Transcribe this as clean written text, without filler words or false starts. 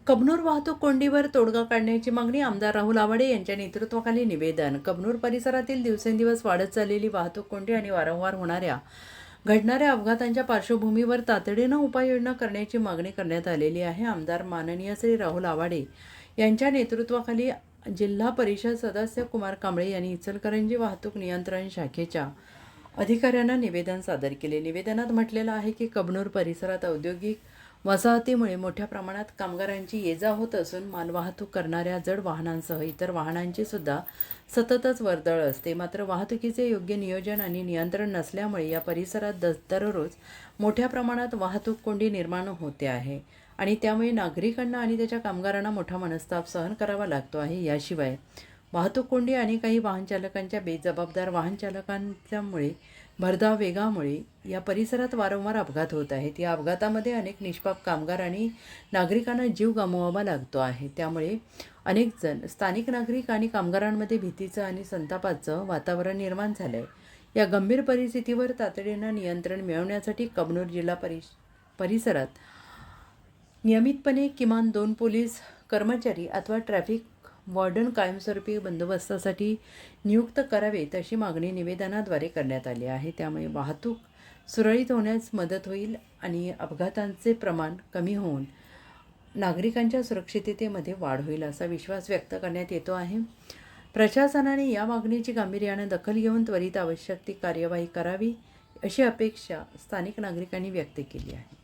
कबनूर वाहतूक कोंडीवर तोडगा काढण्याची मागणी आमदार राहुल आवाडे यांच्या नेतृत्वाखाली निवेदन. कबनूर परिसरातील दिवसेंदिवस वाढत चाललेली वाहतूक कोंडी आणि वारंवार घडणाऱ्या अपघातांच्या पार्श्वभूमीवर तातडीनं उपाययोजना करण्याची मागणी करण्यात आलेली आहे. आमदार माननीय श्री राहुल आवाडे यांच्या नेतृत्वाखाली जिल्हा परिषद सदस्य कुमार कांबळे यांनी इचलकरंजी वाहतूक नियंत्रण शाखेच्या अधिकाऱ्यांना निवेदन सादर केले. निवेदनात म्हटलेलं आहे की कबनूर परिसरात औद्योगिक वसाहतीमुळे मोठ्या प्रमाणात कामगारांची ये-जा होत असून मालवाहतूक करणाऱ्या जड वाहनांसह इतर वाहनांची सुद्धा सततच वर्दळ असते. मात्र वाहतुकीचे योग्य नियोजन आणि नियंत्रण नसल्यामुळे या परिसरात दररोज मोठ्या प्रमाणात वाहतूक कोंडी निर्माण होते आहे आणि त्यामुळे नागरिकांना आणि त्याच्या कामगारांना मोठा मनस्ताप सहन करावा लागतो आहे. याशिवाय वाहतूक कोंडी आणि काही वाहनचालकांच्या बेजबाबदार वाहनचालकांच्यामुळे भरधाव वेगामुळे या परिसरात वारंवार अपघात होत आहेत. या अपघातामध्ये अनेक निष्पाप कामगार आणि नागरिकांना जीव गमवावा लागतो आहे. त्यामुळे अनेक जण स्थानिक नागरिक आणि कामगारांमध्ये भीतीचं आणि संतापाचं वातावरण निर्माण झालं आहे. या गंभीर परिस्थितीवर तातडीनं नियंत्रण मिळवण्यासाठी कबनूर जिल्हा परिसरात नियमितपणे किमान 2 पोलीस कर्मचारी अथवा ट्रॅफिक वॉर्डन कायमस्वरूपी बंदोबस्तासाठी नियुक्त करावेत अशी मागणी निवेदनाद्वारे करण्यात आली आहे. त्यामुळे वाहतूक सुरळीत होण्यास मदत होईल आणि अपघातांचे प्रमाण कमी होऊन नागरिकांच्या सुरक्षिततेमध्ये वाढ होईल असा विश्वास व्यक्त करण्यात येतो आहे. प्रशासनाने या मागणीची गांभीर्याने दखल घेऊन त्वरित आवश्यक ती कार्यवाही करावी अशी अपेक्षा स्थानिक नागरिकांनी व्यक्त केली आहे.